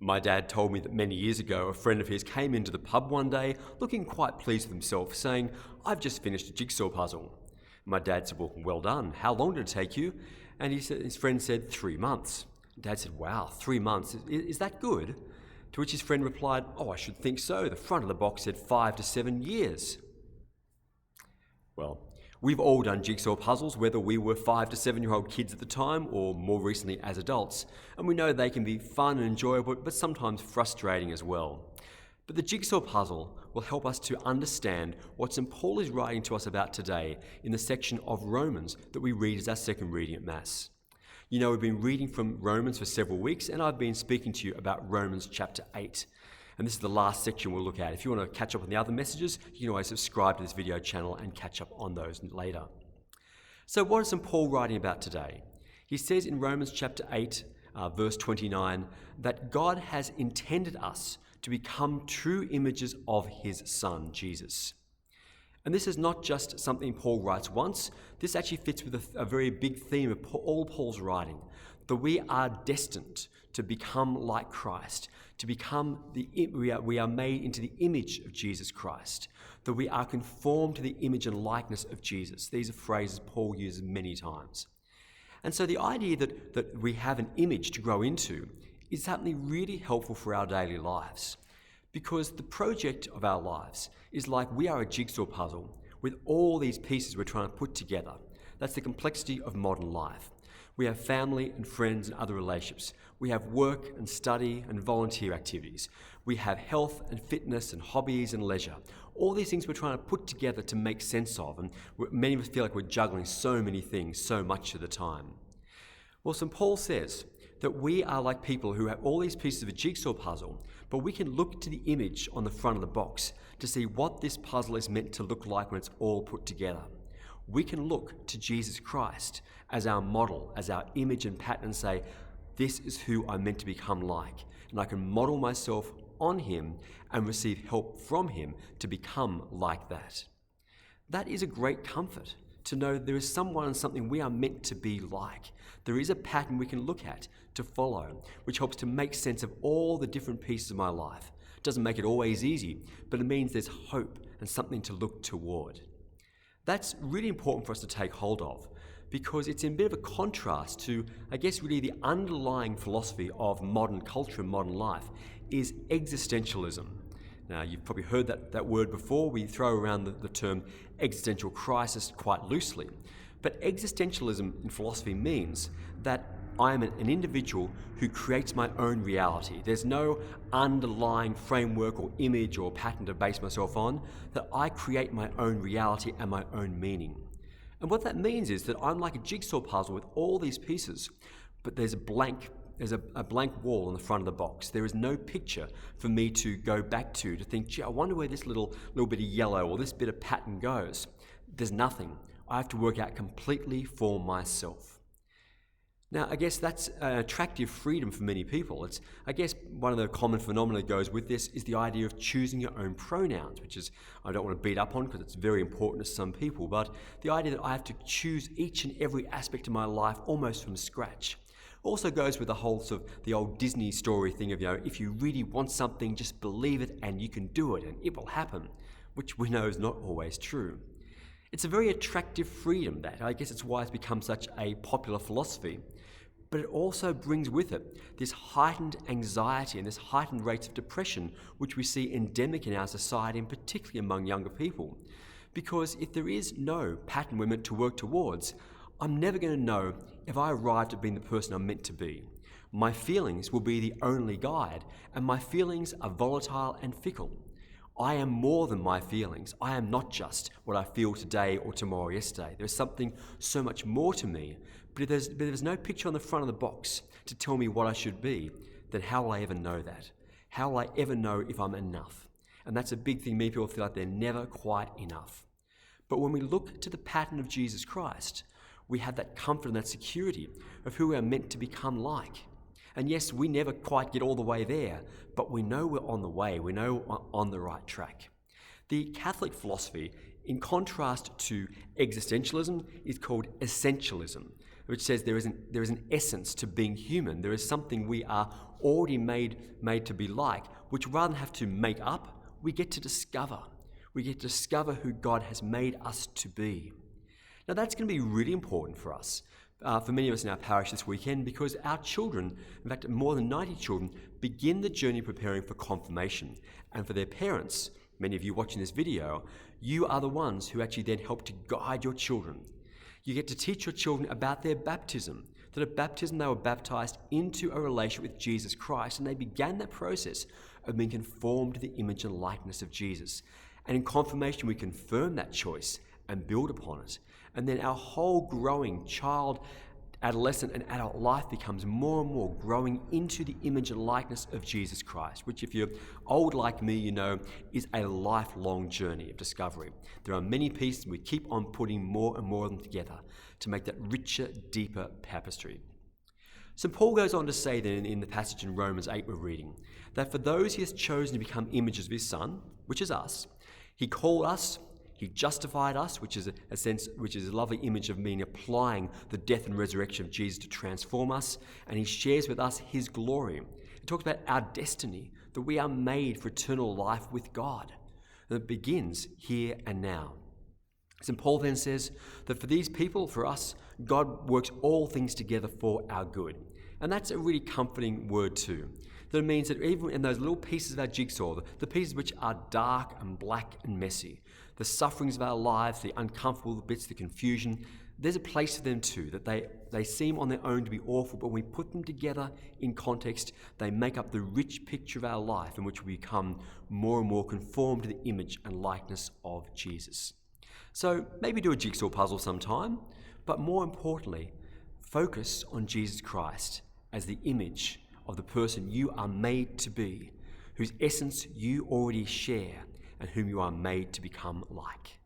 My dad told me that many years ago a friend of his came into the pub one day looking quite pleased with himself, saying, "I've just finished a jigsaw puzzle." My dad said, "Well done. How long did it take you?" And his friend said, 3 months. Dad said, "Wow, 3 months. Is that good?" To which his friend replied, "Oh, I should think so. The front of the box said 5 to 7 years. Well, we've all done jigsaw puzzles, whether we were 5 to 7-year-old kids at the time or more recently as adults, and we know they can be fun and enjoyable, but sometimes frustrating as well. But the jigsaw puzzle will help us to understand what St. Paul is writing to us about today in the section of Romans that we read as our second reading at Mass. You know, we've been reading from Romans for several weeks, and I've been speaking to you about Romans chapter 8. And this is the last section we'll look at. If you want to catch up on the other messages, you can always subscribe to this video channel and catch up on those later. So what is St. Paul writing about today? He says in Romans chapter 8, verse 29, that God has intended us to become true images of his Son, Jesus. And this is not just something Paul writes once. This actually fits with a very big theme of all Paul's writing, that we are destined to become like Christ, to become we are made into the image of Jesus Christ, that we are conformed to the image and likeness of Jesus. These are phrases Paul uses many times. And so the idea that we have an image to grow into is something really helpful for our daily lives, because the project of our lives is like we are a jigsaw puzzle with all these pieces we're trying to put together. That's the complexity of modern life. We have family and friends and other relationships. We have work and study and volunteer activities. We have health and fitness and hobbies and leisure. All these things we're trying to put together to make sense of, and many of us feel like we're juggling so many things so much at a time. Well, St. Paul says that we are like people who have all these pieces of a jigsaw puzzle, but we can look to the image on the front of the box to see what this puzzle is meant to look like when it's all put together. We can look to Jesus Christ as our model, as our image and pattern, and say, this is who I'm meant to become like. And I can model myself on him and receive help from him to become like that. That is a great comfort, to know there is someone and something we are meant to be like. There is a pattern we can look at to follow, which helps to make sense of all the different pieces of my life. It doesn't make it always easy, but it means there's hope and something to look toward. That's really important for us to take hold of, because it's in a bit of a contrast to, I guess, really the underlying philosophy of modern culture and modern life is existentialism. Now, you've probably heard that word before. We throw around the term existential crisis quite loosely. But existentialism in philosophy means that I am an individual who creates my own reality. There's no underlying framework or image or pattern to base myself on, that I create my own reality and my own meaning. And what that means is that I'm like a jigsaw puzzle with all these pieces, but there's a blank wall on the front of the box. There is no picture for me to go back to think, gee, I wonder where this little bit of yellow or this bit of pattern goes. There's nothing. I have to work out completely for myself. Now, I guess that's an attractive freedom for many people. I guess one of the common phenomena that goes with this is the idea of choosing your own pronouns, which is, I don't want to beat up on because it's very important to some people, but the idea that I have to choose each and every aspect of my life almost from scratch. Also goes with the whole sort of the old Disney story thing of, if you really want something, just believe it and you can do it and it will happen, which we know is not always true. It's a very attractive freedom, that. I guess it's why it's become such a popular philosophy. But it also brings with it this heightened anxiety and this heightened rates of depression, which we see endemic in our society, and particularly among younger people. Because if there is no pattern we're meant to work towards, I'm never going to know if I arrived at being the person I'm meant to be. My feelings will be the only guide, and my feelings are volatile and fickle. I am more than my feelings. I am not just what I feel today or tomorrow or yesterday. There's something so much more to me. But if there's no picture on the front of the box to tell me what I should be, then how will I ever know that? How will I ever know if I'm enough? And that's a big thing. Many people feel like they're never quite enough. But when we look to the pattern of Jesus Christ, we have that comfort and that security of who we are meant to become like. And yes, we never quite get all the way there, but we know we're on the way. We know we're on the right track. The Catholic philosophy, in contrast to existentialism, is called essentialism. which says there is an essence to being human. There is something we are already made to be like, which rather than have to make up, we get to discover. We get to discover who God has made us to be. Now that's going to be really important for us, for many of us in our parish this weekend, because our children, in fact more than 90 children, begin the journey preparing for confirmation. And for their parents, many of you watching this video, you are the ones who actually then help to guide your children. You get to teach your children about their baptism, that at baptism they were baptized into a relationship with Jesus Christ, and they began that process of being conformed to the image and likeness of Jesus. And in confirmation we confirm that choice and build upon it. And then our whole growing child, adolescent and adult life becomes more and more growing into the image and likeness of Jesus Christ, which if you're old like me, you know is a lifelong journey of discovery. There are many pieces and we keep on putting more and more of them together to make that richer, deeper tapestry. St. Paul goes on to say then in the passage in Romans 8 we're reading, that for those he has chosen to become images of his Son, which is us, he called us, he justified us, which is a lovely image of meaning applying the death and resurrection of Jesus to transform us, and he shares with us his glory. He talks about our destiny, that we are made for eternal life with God, and it begins here and now. St. Paul then says that for these people, for us, God works all things together for our good. And that's a really comforting word too. That it means that even in those little pieces of our jigsaw, the pieces which are dark and black and messy, the sufferings of our lives, the uncomfortable bits, the confusion, there's a place for them too, that they seem on their own to be awful, but when we put them together in context, they make up the rich picture of our life in which we become more and more conformed to the image and likeness of Jesus. So maybe do a jigsaw puzzle sometime, but more importantly, focus on Jesus Christ as the image of the person you are made to be, whose essence you already share, and whom you are made to become like.